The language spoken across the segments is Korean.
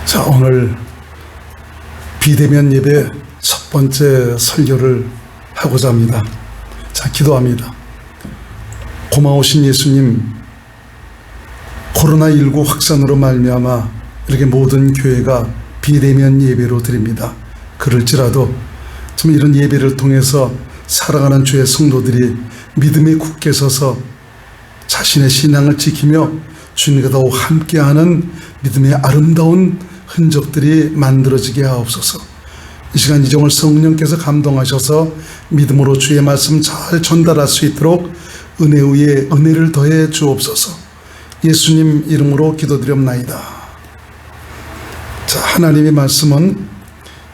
자, 오늘 비대면 예배 첫 번째 설교를 하고자 합니다. 자, 기도합니다. 고마우신 예수님, 코로나19 확산으로 말미암아 이렇게 모든 교회가 비대면 예배로 드립니다. 그럴지라도 좀 이런 예배를 통해서 살아가는 주의 성도들이 믿음에 굳게 서서 자신의 신앙을 지키며 주님과 더욱 함께하는 믿음의 아름다운 흔적들이 만들어지게 하옵소서. 이 시간 이종을 성령께서 감동하셔서 믿음으로 주의 말씀 잘 전달할 수 있도록 은혜 위에 은혜를 더해 주옵소서. 예수님 이름으로 기도드렸나이다. 자, 하나님의 말씀은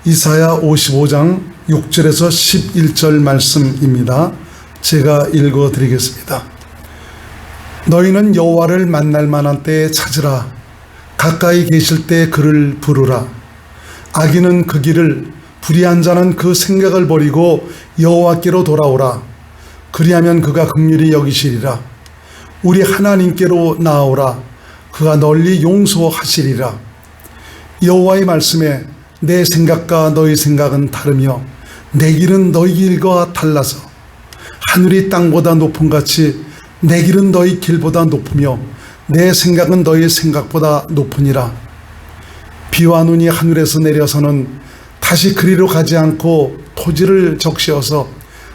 이사야 55장 6절에서 11절 말씀입니다. 제가 읽어드리겠습니다. 너희는 여호와를 만날 만한 때에 찾으라. 가까이 계실 때 그를 부르라. 악인은 그 길을, 불의한 자는 그 생각을 버리고 여호와께로 돌아오라. 그리하면 그가 긍휼히 여기시리라. 우리 하나님께로 나아오라. 그가 널리 용서하시리라. 여호와의 말씀에 내 생각과 너희 생각은 다르며 내 길은 너희 길과 달라서 하늘이 땅보다 높음 같이 내 길은 너희 길보다 높으며 내 생각은 너희 생각보다 높으니라. 비와 눈이 하늘에서 내려서는 다시 그리로 가지 않고 토지를 적시어서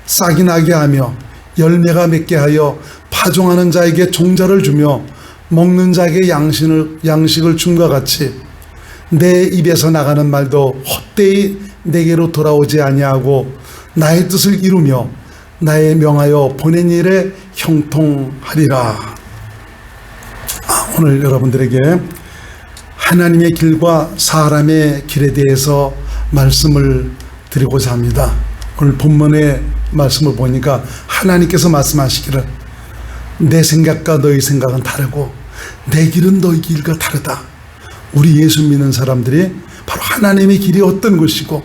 싹이 나게 하며 열매가 맺게 하여 파종하는 자에게 종자를 주며 먹는 자에게 양식을 줌과 같이 내 입에서 나가는 말도 헛되이 내게로 돌아오지 아니하고 나의 뜻을 이루며 나의 명하여 보낸 일에 형통하리라. 오늘 여러분들에게 하나님의 길과 사람의 길에 대해서 말씀을 드리고자 합니다. 오늘 본문의 말씀을 보니까 하나님께서 말씀하시기를 내 생각과 너희 생각은 다르고 내 길은 너희 길과 다르다. 우리 예수 믿는 사람들이 바로 하나님의 길이 어떤 것이고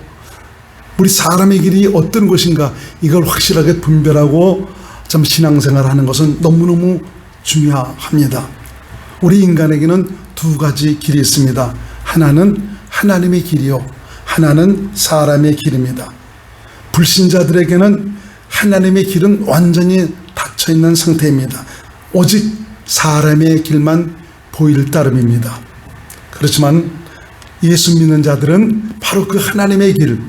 우리 사람의 길이 어떤 것인가, 이걸 확실하게 분별하고 참 신앙생활을 하는 것은 너무너무 중요합니다. 우리 인간에게는 두 가지 길이 있습니다. 하나는 하나님의 길이요, 하나는 사람의 길입니다. 불신자들에게는 하나님의 길은 완전히 닫혀있는 상태입니다. 오직 사람의 길만 보일 따름입니다. 그렇지만 예수 믿는 자들은 바로 그 하나님의 길,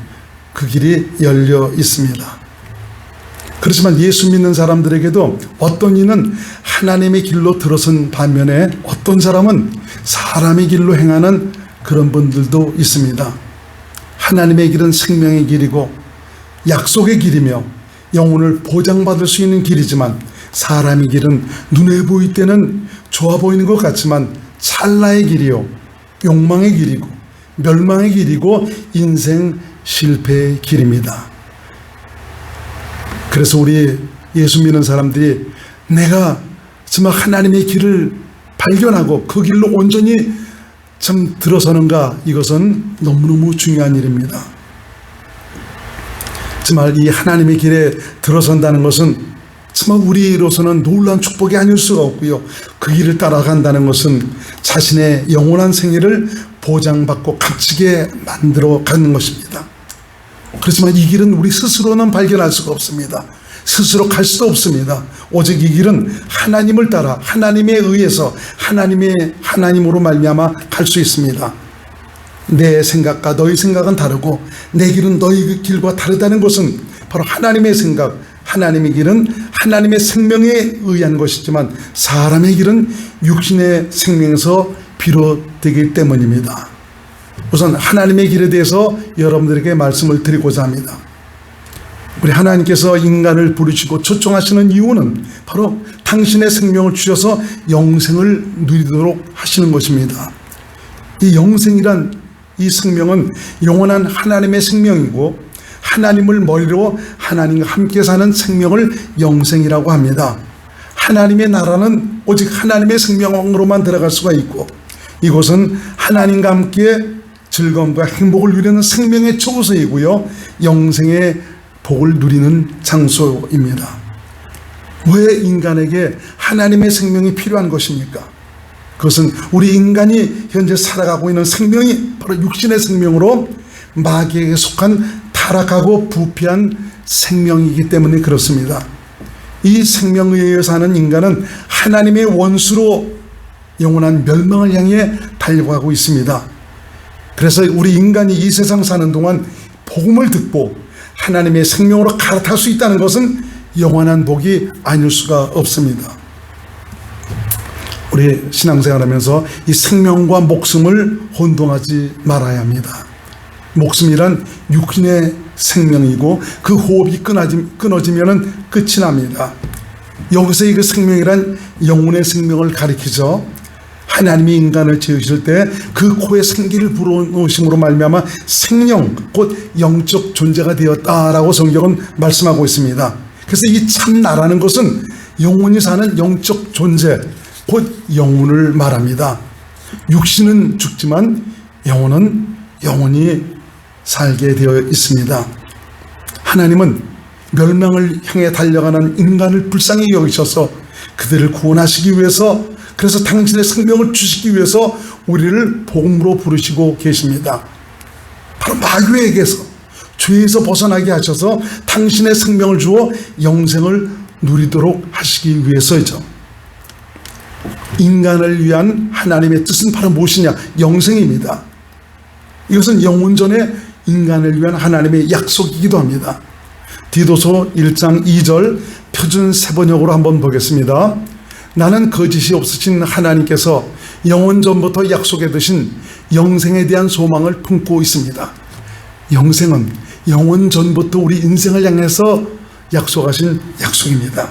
그 길이 열려 있습니다. 그렇지만 예수 믿는 사람들에게도 어떤 이는 하나님의 길로 들어선 반면에 어떤 사람은 사람의 길로 행하는 그런 분들도 있습니다. 하나님의 길은 생명의 길이고 약속의 길이며 영혼을 보장받을 수 있는 길이지만 사람의 길은 눈에 보일 때는 좋아 보이는 것 같지만 찰나의 길이요, 욕망의 길이고 멸망의 길이고 인생 실패의 길입니다. 그래서 우리 예수 믿는 사람들이 내가 정말 하나님의 길을 발견하고 그 길로 온전히 참 들어서는가, 이것은 너무너무 중요한 일입니다. 정말 이 하나님의 길에 들어선다는 것은 정말 우리로서는 놀라운 축복이 아닐 수가 없고요, 그 길을 따라간다는 것은 자신의 영원한 생애를 보장받고 값지게 만들어 가는 것입니다. 그렇지만 이 길은 우리 스스로는 발견할 수가 없습니다. 스스로 갈 수도 없습니다. 오직 이 길은 하나님을 따라 하나님에 의해서 하나님으로 말미암아 갈 수 있습니다. 내 생각과 너희 생각은 다르고 내 길은 너희 길과 다르다는 것은 바로 하나님의 생각, 하나님의 길은 하나님의 생명에 의한 것이지만 사람의 길은 육신의 생명에서 비롯되기 때문입니다. 우선 하나님의 길에 대해서 여러분들에게 말씀을 드리고자 합니다. 우리 하나님께서 인간을 부르시고 초청하시는 이유는 바로 당신의 생명을 주셔서 영생을 누리도록 하시는 것입니다. 이 영생이란 이 생명은 영원한 하나님의 생명이고 하나님을 머리로 하나님과 함께 사는 생명을 영생이라고 합니다. 하나님의 나라는 오직 하나님의 생명으로만 들어갈 수가 있고 이곳은 하나님과 함께 즐거움과 행복을 누리는 생명의 초소이고요, 영생의 복을 누리는 장소입니다. 왜 인간에게 하나님의 생명이 필요한 것입니까? 그것은 우리 인간이 현재 살아가고 있는 생명이 바로 육신의 생명으로 마귀에게 속한 타락하고 부패한 생명이기 때문에 그렇습니다. 이 생명에 의해 사는 인간은 하나님의 원수로 영원한 멸망을 향해 달려가고 있습니다. 그래서 우리 인간이 이 세상 사는 동안 복음을 듣고 하나님의 생명으로 갈아탈 수 있다는 것은 영원한 복이 아닐 수가 없습니다. 우리 신앙생활하면서 이 생명과 목숨을 혼동하지 말아야 합니다. 목숨이란 육신의 생명이고 그 호흡이 끊어지면 끝이 납니다. 여기서 이 생명이란 영혼의 생명을 가리키죠. 하나님이 인간을 지으실 때 그 코에 생기를 불어넣으심으로 말미암아 생명 곧 영적 존재가 되었다라고 성경은 말씀하고 있습니다. 그래서 이 참나라는 것은 영혼이 사는 영적 존재 곧 영혼을 말합니다. 육신은 죽지만 영혼은 영원히 살게 되어 있습니다. 하나님은 멸망을 향해 달려가는 인간을 불쌍히 여기셔서 그들을 구원하시기 위해서, 그래서 당신의 생명을 주시기 위해서 우리를 복음으로 부르시고 계십니다. 바로 마귀에게서, 죄에서 벗어나게 하셔서 당신의 생명을 주어 영생을 누리도록 하시기 위해서이죠. 인간을 위한 하나님의 뜻은 바로 무엇이냐? 영생입니다. 이것은 영원전에 인간을 위한 하나님의 약속이기도 합니다. 디도서 1장 2절 표준 세번역으로 한번 보겠습니다. 나는 거짓이 없으신 하나님께서 영원전부터 약속해 두신 영생에 대한 소망을 품고 있습니다. 영생은 영원전부터 우리 인생을 향해서 약속하신 약속입니다.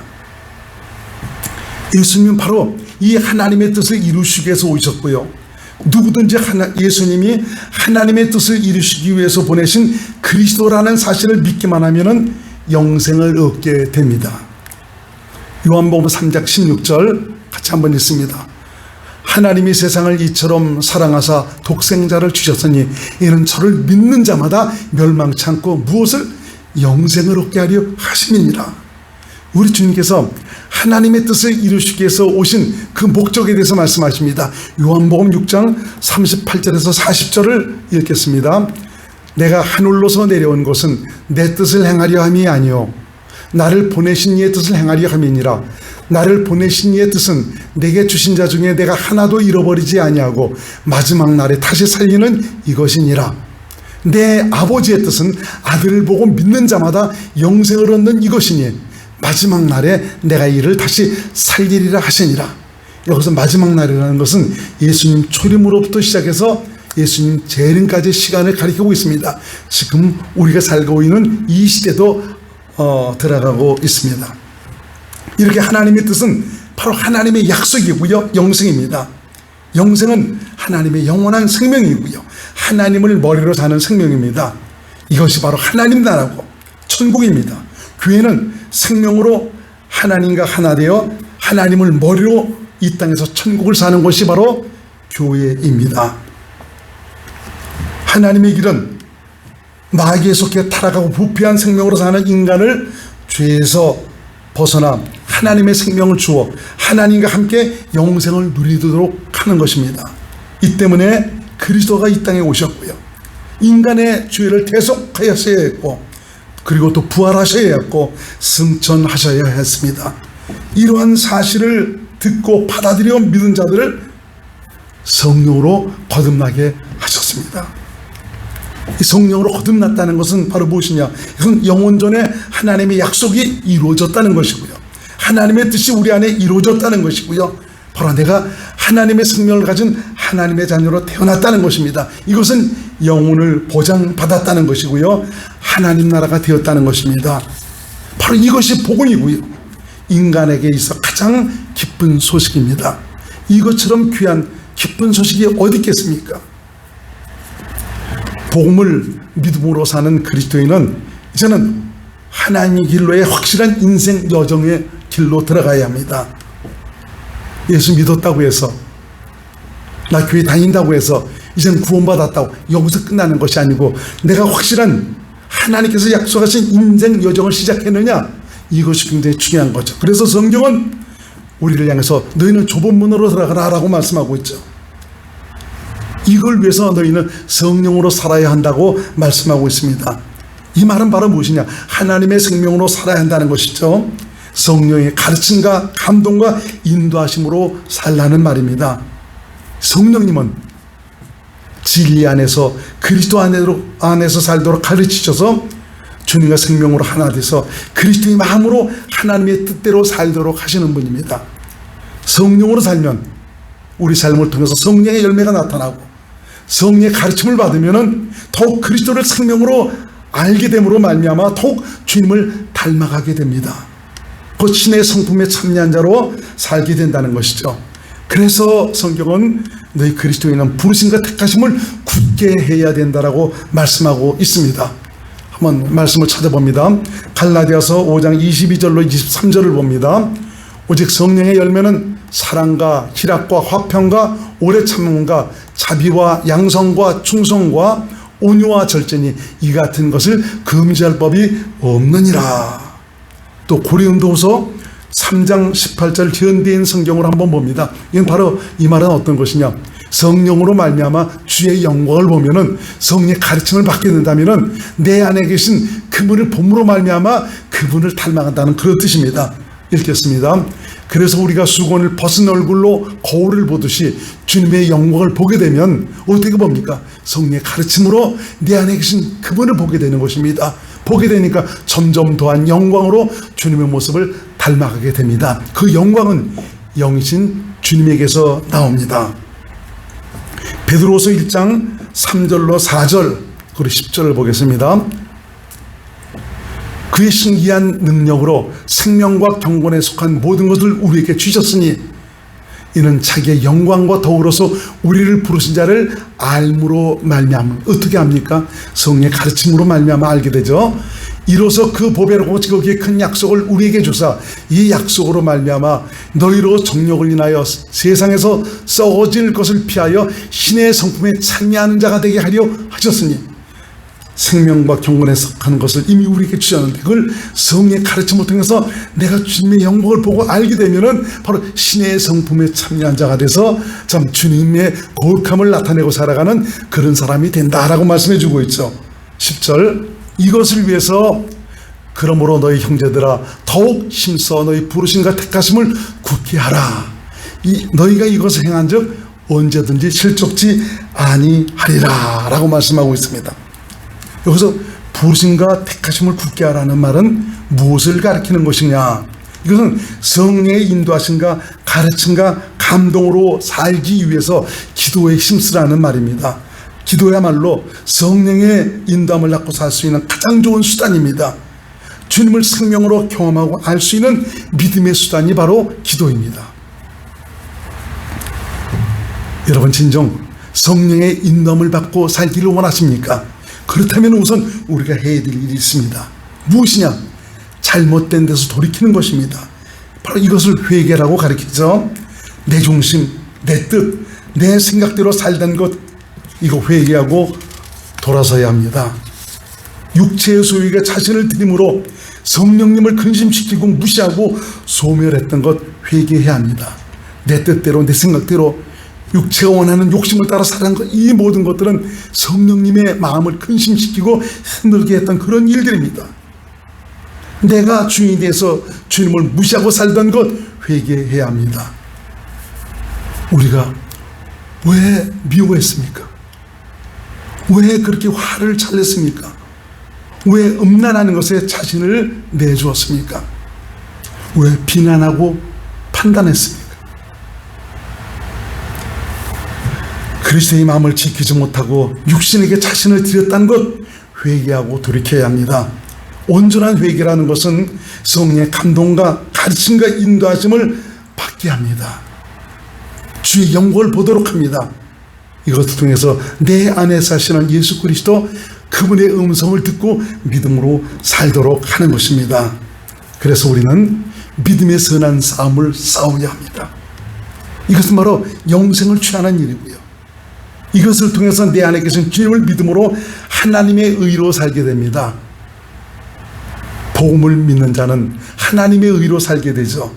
예수님은 바로 이 하나님의 뜻을 이루시기 위해서 오셨고요. 누구든지 예수님이 하나님의 뜻을 이루시기 위해서 보내신 그리스도라는 사실을 믿기만 하면 영생을 얻게 됩니다. 요한복음 3장 16절 같이 한번 읽습니다. 하나님이 세상을 이처럼 사랑하사 독생자를 주셨으니 이는 저를 믿는 자마다 멸망치 않고 무엇을? 영생을 얻게 하려 하심이니라. 우리 주님께서 하나님의 뜻을 이루시기 위해서 오신 그 목적에 대해서 말씀하십니다. 요한복음 6장 38절에서 40절을 읽겠습니다. 내가 하늘로서 내려온 것은 내 뜻을 행하려 함이 아니요 나를 보내신 이의 뜻을 행하려 함이니라. 나를 보내신 이의 뜻은 내게 주신 자 중에 내가 하나도 잃어버리지 아니하고 마지막 날에 다시 살리는 이것이니라. 내 아버지의 뜻은 아들을 보고 믿는 자마다 영생을 얻는 이것이니 마지막 날에 내가 이를 다시 살리리라 하시니라. 여기서 마지막 날이라는 것은 예수님 초림으로부터 시작해서 예수님 재림까지 시간을 가리키고 있습니다. 지금 우리가 살고 있는 이 시대도 들어가고 있습니다. 이렇게 하나님의 뜻은 바로 하나님의 약속이고요, 영생입니다. 영생은 하나님의 영원한 생명이고요, 하나님을 머리로 사는 생명입니다. 이것이 바로 하나님 나라고 천국입니다. 교회는 생명으로 하나님과 하나 되어 하나님을 머리로 이 땅에서 천국을 사는 것이 바로 교회입니다. 하나님의 길은 마귀에 속해 타락하고 부패한 생명으로 사는 인간을 죄에서 벗어나 하나님의 생명을 주어 하나님과 함께 영생을 누리도록 하는 것입니다. 이 때문에 그리스도가 이 땅에 오셨고요, 인간의 죄를 대속하셔야 했고, 그리고 또 부활하셔야 했고 승천하셔야 했습니다. 이러한 사실을 듣고 받아들여 믿은 자들을 성령으로 거듭나게 하셨습니다. 이 성령으로 거듭났다는 것은 바로 무엇이냐? 이건 영원전에 하나님의 약속이 이루어졌다는 것이고요, 하나님의 뜻이 우리 안에 이루어졌다는 것이고요, 바로 내가 하나님의 생명을 가진 하나님의 자녀로 태어났다는 것입니다. 이것은 영혼을 보장받았다는 것이고요, 하나님 나라가 되었다는 것입니다. 바로 이것이 복음이고요, 인간에게 있어 가장 기쁜 소식입니다. 이것처럼 귀한 기쁜 소식이 어디 있겠습니까? 복음을 믿음으로 사는 그리스도인은 이제는 하나님의 길로의 확실한 인생 여정의 길로 들어가야 합니다. 예수 믿었다고 해서, 나 교회 다닌다고 해서 이제는 구원받았다고 여기서 끝나는 것이 아니고, 내가 확실한 하나님께서 약속하신 인생 여정을 시작했느냐, 이것이 굉장히 중요한 거죠. 그래서 성경은 우리를 향해서 너희는 좁은 문으로 들어가라 라고 말씀하고 있죠. 이걸 위해서 너희는 성령으로 살아야 한다고 말씀하고 있습니다. 이 말은 바로 무엇이냐? 하나님의 생명으로 살아야 한다는 것이죠. 성령의 가르침과 감동과 인도하심으로 살라는 말입니다. 성령님은 진리 안에서 그리스도 안에서 살도록 가르치셔서 주님과 생명으로 하나 돼서 그리스도의 마음으로 하나님의 뜻대로 살도록 하시는 분입니다. 성령으로 살면 우리 삶을 통해서 성령의 열매가 나타나고 성령의 가르침을 받으면 더욱 그리스도를 생명으로 알게 됨으로 말미암아 더욱 주님을 닮아가게 됩니다. 그 신의 성품에 참여한 자로 살게 된다는 것이죠. 그래서 성경은 너희 그리스도인은 부르심과 택하심을 굳게 해야 된다라고 말씀하고 있습니다. 한번 말씀을 찾아봅니다. 갈라디아서 5장 22절로 23절을 봅니다. 오직 성령의 열매는 사랑과 희락과 화평과 오래 참음과 자비와 양성과 충성과 온유와 절제니 이 같은 것을 금지할 법이 없느니라. 또 고린도후서 3장 18절 현대인 성경을 한번 봅니다. 이건 바로 이 말은 어떤 것이냐? 성령으로 말미암아 주의 영광을 보면은 성령의 가르침을 받게 된다면은 내 안에 계신 그분을 봄으로 말미암아 그분을 닮아간다는 그런 뜻입니다. 읽겠습니다. 그래서 우리가 수건을 벗은 얼굴로 거울을 보듯이 주님의 영광을 보게 되면 어떻게 봅니까? 성령의 가르침으로 내 안에 계신 그분을 보게 되는 것입니다. 보게 되니까 점점 더한 영광으로 주님의 모습을 닮아가게 됩니다. 그 영광은 영이신 주님에게서 나옵니다. 베드로서 1장 3절로 4절 그리고 10절을 보겠습니다. 그의 신기한 능력으로 생명과 경건에 속한 모든 것을 우리에게 주셨으니 이는 자기의 영광과 더불어서 우리를 부르신 자를 알므로 말미암아 어떻게 합니까? 성령의 가르침으로 말미암아 알게 되죠. 이로써 그 보배롭고 지극히 큰 약속을 우리에게 주사 이 약속으로 말미암아 너희로 정욕을 인하여 세상에서 썩어질 것을 피하여 신의 성품에 참여하는 자가 되게 하려 하셨으니 생명과 경건에 속한 것을 이미 우리에게 주셨는데 그걸 성령의 가르침을 통해서 내가 주님의 영광을 보고 알게 되면은 바로 신의 성품에 참여한 자가 돼서 참 주님의 거룩함을 나타내고 살아가는 그런 사람이 된다라고 말씀해 주고 있죠. 10절 이것을 위해서 그러므로 너희 형제들아 더욱 힘써 너희 부르심과 택하심을 굳게 하라. 너희가 이것을 행한 즉 언제든지 실족지 아니하리라 라고 말씀하고 있습니다. 여기서 부르심과 택하심을 굳게 하라는 말은 무엇을 가리키는 것이냐? 이것은 성령의 인도하심과 가르침과 감동으로 살기 위해서 기도에 힘쓰라는 말입니다. 기도야말로 성령의 인도함을 받고 살 수 있는 가장 좋은 수단입니다. 주님을 생명으로 경험하고 알 수 있는 믿음의 수단이 바로 기도입니다. 여러분 진정 성령의 인도함을 받고 살기를 원하십니까? 그렇다면 우선 우리가 해야 될 일이 있습니다. 무엇이냐? 잘못된 데서 돌이키는 것입니다. 바로 이것을 회개라고 가리키죠. 내 중심, 내 뜻, 내 생각대로 살던 것 이거 회개하고 돌아서야 합니다. 육체의 소유가 자신을 들임으로 성령님을 근심시키고 무시하고 소멸했던 것 회개해야 합니다. 내 뜻대로 내 생각대로 육체가 원하는 욕심을 따라 살아가는 것, 이 모든 것들은 성령님의 마음을 근심시키고 힘들게 했던 그런 일들입니다. 내가 주인이 돼서 주님을 무시하고 살던 것 회개해야 합니다. 우리가 왜 미워했습니까? 왜 그렇게 화를 잘 냈습니까? 왜 음란하는 것에 자신을 내주었습니까? 왜 비난하고 판단했습니까? 그리스도의 마음을 지키지 못하고 육신에게 자신을 드렸다는 것 회개하고 돌이켜야 합니다. 온전한 회개라는 것은 성령의 감동과 가르침과 인도하심을 받게 합니다. 주의 영광을 보도록 합니다. 이것을 통해서 내 안에 사시는 예수 그리스도 그분의 음성을 듣고 믿음으로 살도록 하는 것입니다. 그래서 우리는 믿음의 선한 싸움을 싸워야 합니다. 이것은 바로 영생을 취하는 일이고요. 이것을 통해서 내 안에 계신 주님을 믿음으로 하나님의 의로 살게 됩니다. 복음을 믿는 자는 하나님의 의로 살게 되죠.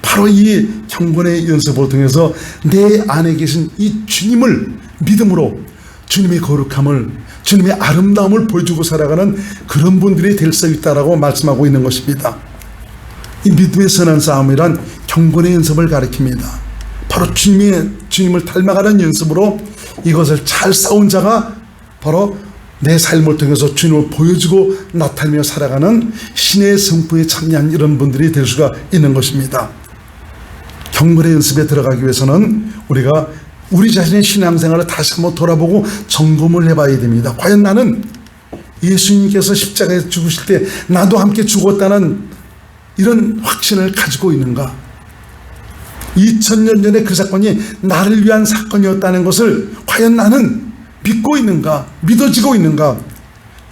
바로 이 경건의 연습을 통해서 내 안에 계신 이 주님을 믿음으로 주님의 거룩함을, 주님의 아름다움을 보여주고 살아가는 그런 분들이 될 수 있다라고 말씀하고 있는 것입니다. 이 믿음의 선한 싸움이란 경건의 연습을 가리킵니다. 바로 주님을 닮아가는 연습으로 이것을 잘 싸운 자가 바로 내 삶을 통해서 주님을 보여주고 나타내며 살아가는 신의 성품에 참여한 이런 분들이 될 수가 있는 것입니다. 경건의 연습에 들어가기 위해서는 우리가 우리 자신의 신앙생활을 다시 한번 돌아보고 점검을 해봐야 됩니다. 과연 나는 예수님께서 십자가에 죽으실 때 나도 함께 죽었다는 이런 확신을 가지고 있는가? 2000년 전에 그 사건이 나를 위한 사건이었다는 것을 과연 나는 믿고 있는가? 믿어지고 있는가?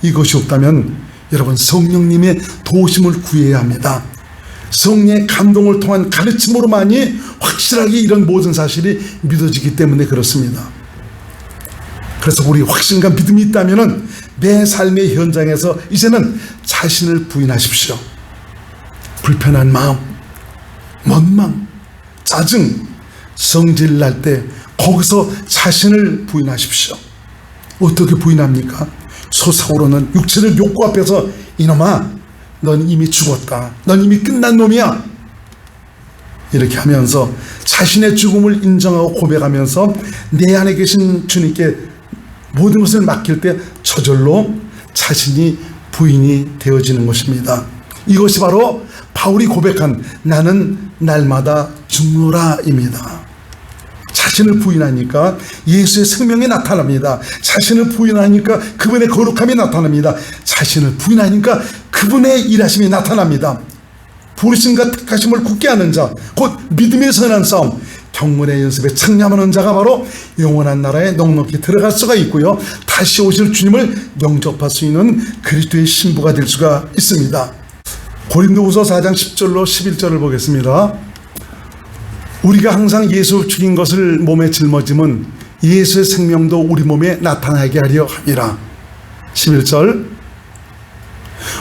이것이 없다면 여러분, 성령님의 도우심을 구해야 합니다. 성령의 감동을 통한 가르침으로만이 확실하게 이런 모든 사실이 믿어지기 때문에 그렇습니다. 그래서 우리 확신과 믿음이 있다면 내 삶의 현장에서 이제는 자신을 부인하십시오. 불편한 마음, 원망, 짜증, 성질 날 때 거기서 자신을 부인하십시오. 어떻게 부인합니까? 솟아오르는 육체를 욕구 앞에서 이놈아, 넌 이미 죽었다. 넌 이미 끝난 놈이야. 이렇게 하면서 자신의 죽음을 인정하고 고백하면서 내 안에 계신 주님께 모든 것을 맡길 때 저절로 자신이 부인이 되어지는 것입니다. 이것이 바로 바울이 고백한 나는 날마다 죽노라입니다. 자신을 부인하니까 예수의 생명이 나타납니다. 자신을 부인하니까 그분의 거룩함이 나타납니다. 자신을 부인하니까 그분의 일하심이 나타납니다. 부르심과 택하심을 굳게 하는 자, 곧 믿음의 선한 싸움, 경건의 연습에 참여하는 자가 바로 영원한 나라에 넉넉히 들어갈 수가 있고요, 다시 오실 주님을 영접할 수 있는 그리스도의 신부가 될 수가 있습니다. 고린도후서 4장 10절로 11절을 보겠습니다. 우리가 항상 예수 죽인 것을 몸에 짊어짐은 예수의 생명도 우리 몸에 나타나게 하려 함이라. 11절,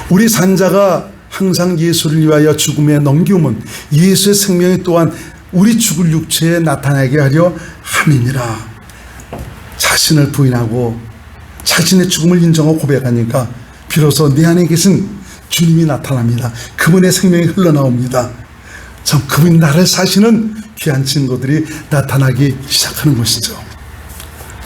우리 산자가 항상 예수를 위하여 죽음에 넘기움은 예수의 생명이 또한 우리 죽을 육체에 나타나게 하려 함이니라. 자신을 부인하고 자신의 죽음을 인정하고 고백하니까 비로소 내 안에 계신 주님이 나타납니다. 그분의 생명이 흘러나옵니다. 참, 그분이 나를 사시는 귀한 증거들이 나타나기 시작하는 것이죠.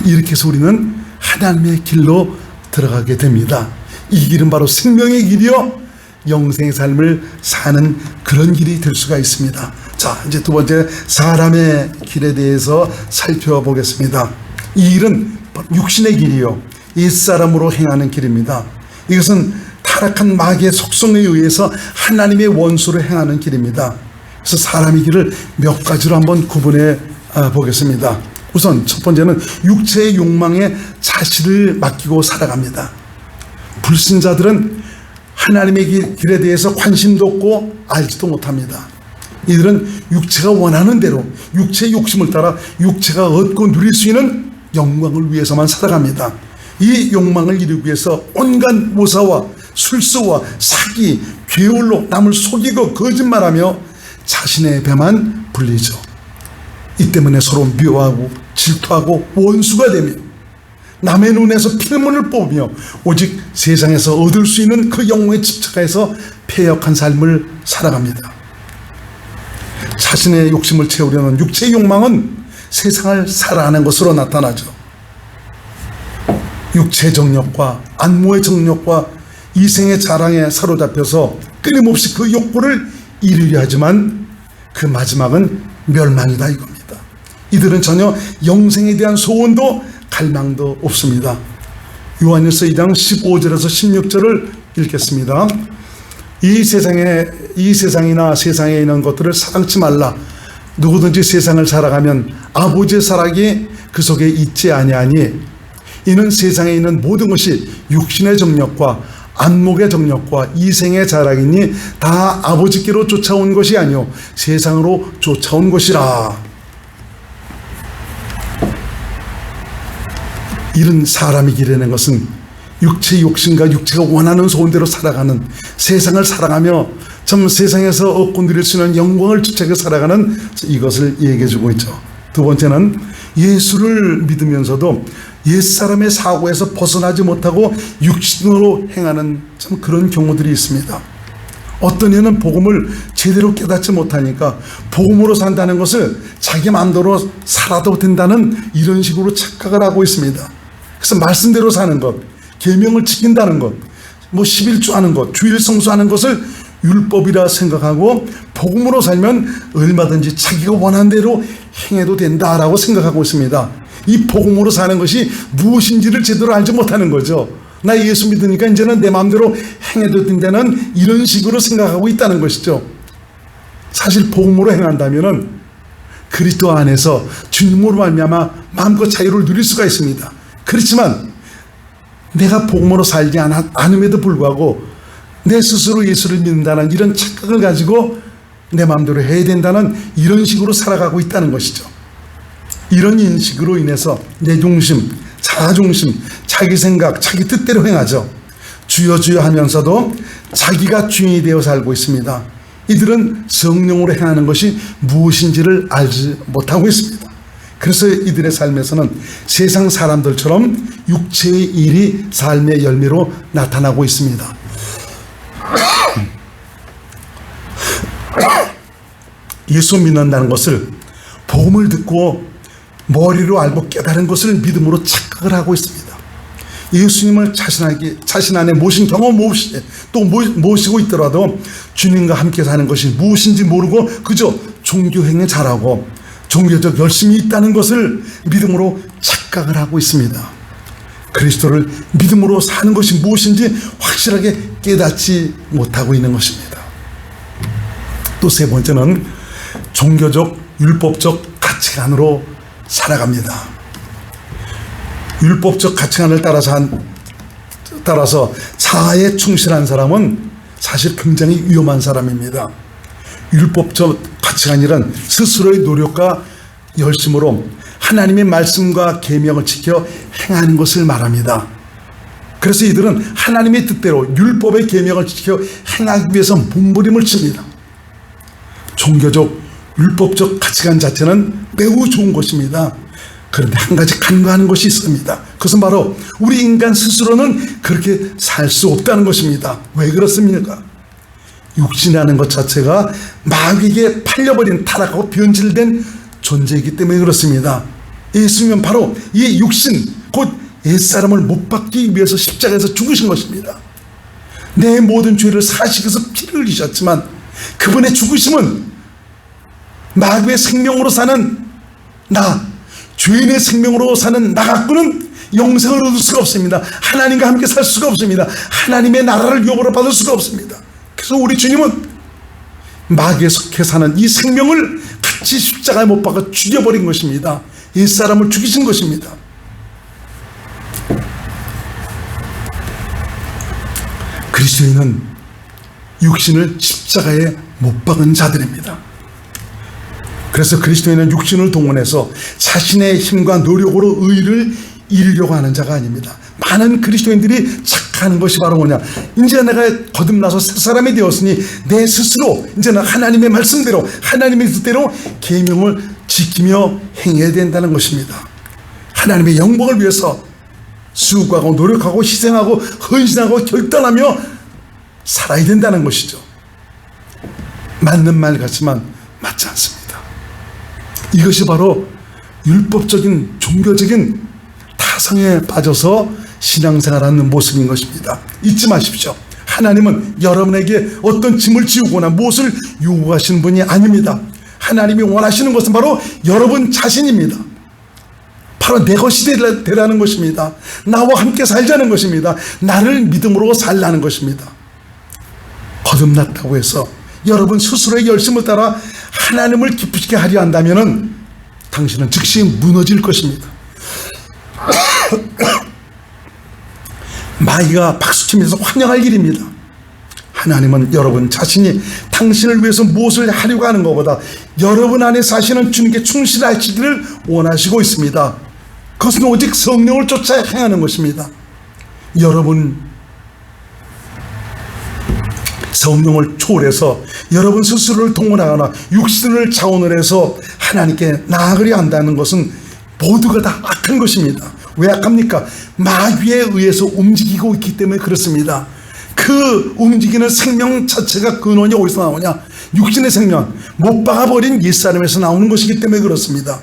이렇게 해서 우리는 하나님의 길로 들어가게 됩니다. 이 길은 바로 생명의 길이요, 영생의 삶을 사는 그런 길이 될 수가 있습니다. 자, 이제 두 번째 사람의 길에 대해서 살펴보겠습니다. 이 길은 육신의 길이요, 옛사람으로 행하는 길입니다. 이것은 타락한 마귀의 속성에 의해서 하나님의 원수로 행하는 길입니다. 그래서 사람의 길을 몇 가지로 한번 구분해 보겠습니다. 우선 첫 번째는 육체의 욕망에 자신을 맡기고 살아갑니다. 불신자들은 하나님의 길에 대해서 관심도 없고 알지도 못합니다. 이들은 육체가 원하는 대로 육체의 욕심을 따라 육체가 얻고 누릴 수 있는 영광을 위해서만 살아갑니다. 이 욕망을 이루기 위해서 온갖 모사와 술수와 사기, 괴울로 남을 속이고 거짓말하며 자신의 배만 불리죠. 이 때문에 서로 미워하고 질투하고 원수가 되며 남의 눈에서 피눈물을 뽑으며 오직 세상에서 얻을 수 있는 그 영웅에 집착해서 패역한 삶을 살아갑니다. 자신의 욕심을 채우려는 육체의 욕망은 세상을 살아가는 것으로 나타나죠. 육체의 정욕과 안모의 정욕과 이생의 자랑에 사로잡혀서 끊임없이 그 욕구를 이루려 하지만 그 마지막은 멸망이다 이겁니다. 이들은 전혀 영생에 대한 소원도 갈망도 없습니다. 요한일서 2장 15절에서 16절을 읽겠습니다. 이 세상이나 세상에 있는 것들을 사랑치 말라. 누구든지 세상을 살아가면 아버지의 사랑이 그 속에 있지 아니하니 이는 세상에 있는 모든 것이 육신의 정욕과 안목의 정욕과 이생의 자랑이니 다 아버지께로 쫓아온 것이 아니요 세상으로 쫓아온 것이라. 이런 사람이 길에는 것은 육체의 욕심과 육체가 원하는 소원대로 살아가는, 세상을 살아가며 참 세상에서 얻고 누릴 수 있는 영광을 주체하게 살아가는 이것을 얘기해 주고 있죠. 두 번째는 예수를 믿으면서도 옛사람의 사고에서 벗어나지 못하고 육신으로 행하는 참 그런 경우들이 있습니다. 어떤 이는 복음을 제대로 깨닫지 못하니까 복음으로 산다는 것을 자기 마음대로 살아도 된다는 이런 식으로 착각을 하고 있습니다. 그래서 말씀대로 사는 것, 계명을 지킨다는 것, 11조 하는 것, 주일 성수하는 것을 율법이라 생각하고 복음으로 살면 얼마든지 자기가 원하는 대로 행해도 된다라고 생각하고 있습니다. 이 복음으로 사는 것이 무엇인지를 제대로 알지 못하는 거죠. 나 예수 믿으니까 이제는 내 마음대로 행해도 된다는 이런 식으로 생각하고 있다는 것이죠. 사실 복음으로 행한다면은 그리스도 안에서 주님으로 말미암아 마음껏 자유를 누릴 수가 있습니다. 그렇지만 내가 복음으로 살지 않음에도 불구하고 내 스스로 예수를 믿는다는 이런 착각을 가지고 내 마음대로 해야 된다는 이런 식으로 살아가고 있다는 것이죠. 이런 인식으로 인해서 내 중심, 자아중심, 자기 생각, 자기 뜻대로 행하죠. 주여 주여 하면서도 자기가 주인이 되어 살고 있습니다. 이들은 성령으로 행하는 것이 무엇인지를 알지 못하고 있습니다. 그래서 이들의 삶에서는 세상 사람들처럼 육체의 일이 삶의 열매로 나타나고 있습니다. 예수 믿는다는 것을 복음을 듣고 머리로 알고 깨달은 것을 믿음으로 착각을 하고 있습니다. 예수님을 자신 안에 모신 경험 없이 또 모시고 있더라도 주님과 함께 사는 것이 무엇인지 모르고 그저 종교행위 잘하고 종교적 열심이 있다는 것을 믿음으로 착각을 하고 있습니다. 그리스도를 믿음으로 사는 것이 무엇인지 확실하게 깨닫지 못하고 있는 것입니다. 또 세 번째는 종교적, 율법적 가치관으로 살아갑니다. 율법적 가치관을 따라서 자아에 충실한 사람은 사실 굉장히 위험한 사람입니다. 율법적 가치관이란 스스로의 노력과 열심으로 하나님의 말씀과 계명을 지켜 행하는 것을 말합니다. 그래서 이들은 하나님의 뜻대로 율법의 계명을 지켜 행하기 위해서 몸부림을 칩니다. 종교적, 율법적 가치관 자체는 매우 좋은 것입니다. 그런데 한 가지 간과하는 것이 있습니다. 그것은 바로 우리 인간 스스로는 그렇게 살 수 없다는 것입니다. 왜 그렇습니까? 육신이라는 것 자체가 마귀에게 팔려버린 타락하고 변질된 존재이기 때문에 그렇습니다. 예수님은 바로 이 육신, 곧 옛사람을 못 박기 위해서 십자가에서 죽으신 것입니다. 내 모든 죄를 사시기 위해서 피를 흘리셨지만 그분의 죽으심은 마귀의 생명으로 사는 나, 죄인의 생명으로 사는 나 갖고는 영생을 얻을 수가 없습니다. 하나님과 함께 살 수가 없습니다. 하나님의 나라를 유업으로 받을 수가 없습니다. 그래서 우리 주님은 마귀에 속해 사는 이 생명을 같이 십자가에 못 박아 죽여버린 것입니다. 이 사람을 죽이신 것입니다. 그리스도인은 육신을 십자가에 못 박은 자들입니다. 그래서 그리스도인은 육신을 동원해서 자신의 힘과 노력으로 의를 이루려고 하는 자가 아닙니다. 많은 그리스도인들이 착각하는 것이 바로 뭐냐, 이제 내가 거듭나서 새 사람이 되었으니 내 스스로 이제는 하나님의 말씀대로 하나님의 뜻대로 계명을 지키며 행해야 된다는 것입니다. 하나님의 영광을 위해서 수고하고 노력하고 희생하고 헌신하고 결단하며 살아야 된다는 것이죠. 맞는 말 같지만 맞지 않습니다. 이것이 바로 율법적인 종교적인 타성에 빠져서 신앙생활하는 모습인 것입니다. 잊지 마십시오. 하나님은 여러분에게 어떤 짐을 지우거나 무엇을 요구하시는 분이 아닙니다. 하나님이 원하시는 것은 바로 여러분 자신입니다. 바로 내 것이 되라는 것입니다. 나와 함께 살자는 것입니다. 나를 믿음으로 살라는 것입니다. 거듭났다고 해서 여러분 스스로의 열심을 따라 하나님을 기쁘시게 하려 한다면 당신은 즉시 무너질 것입니다. 마귀가 박수치면서 환영할 일입니다. 하나님은 여러분 자신이 당신을 위해서 무엇을 하려고 하는 것보다 여러분 안에 사시는 주님께 충실하시기를 원하시고 있습니다. 그것은 오직 성령을 쫓아 행하는 것입니다. 여러분 성령을 초월해서 여러분 스스로를 동원하거나 육신을 자원을 해서 하나님께 나아가려 한다는 것은 모두가 다 악한 것입니다. 왜 악합니까? 마귀에 의해서 움직이고 있기 때문에 그렇습니다. 그 움직이는 생명 자체가 근원이 어디서 나오냐? 육신의 생명, 못 박아버린 옛사람에서 나오는 것이기 때문에 그렇습니다.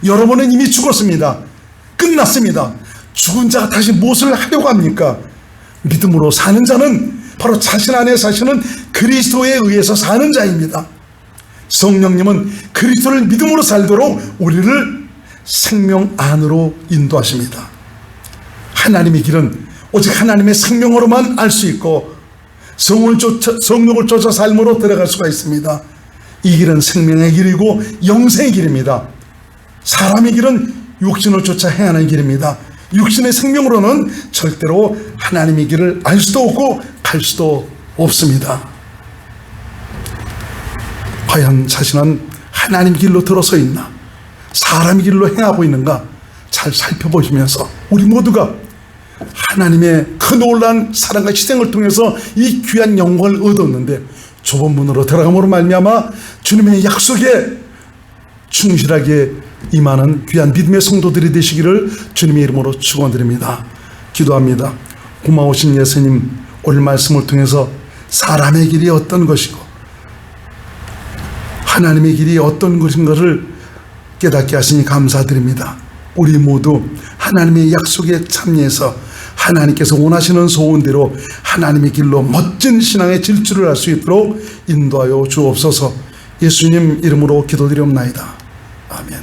여러분은 이미 죽었습니다. 끝났습니다. 죽은 자가 다시 무엇을 하려고 합니까? 믿음으로 사는 자는 바로 자신 안에 사시는 그리스도에 의해서 사는 자입니다. 성령님은 그리스도를 믿음으로 살도록 우리를 생명 안으로 인도하십니다. 하나님의 길은 오직 하나님의 생명으로만 알 수 있고 성령을 쫓아 삶으로 들어갈 수가 있습니다. 이 길은 생명의 길이고 영생의 길입니다. 사람의 길은 육신을 쫓아 행하는 길입니다. 육신의 생명으로는 절대로 하나님의 길을 알 수도 없고 갈 수도 없습니다. 과연 자신은 하나님 길로 들어서 있나? 사람의 길로 행하고 있는가? 잘 살펴보시면서 우리 모두가 하나님의 그 놀라운 사랑과 희생을 통해서 이 귀한 영광을 얻었는데 좁은 문으로 들어감으로 말미암아 주님의 약속에 충실하게 임하는 귀한 믿음의 성도들이 되시기를 주님의 이름으로 축원드립니다. 기도합니다. 고마우신 예수님, 오늘 말씀을 통해서 사람의 길이 어떤 것이고 하나님의 길이 어떤 것인가를 깨닫게 하시니 감사드립니다. 우리 모두 하나님의 약속에 참여해서 하나님께서 원하시는 소원대로 하나님의 길로 멋진 신앙의 질주를 할 수 있도록 인도하여 주옵소서. 예수님 이름으로 기도드리옵나이다. 아멘.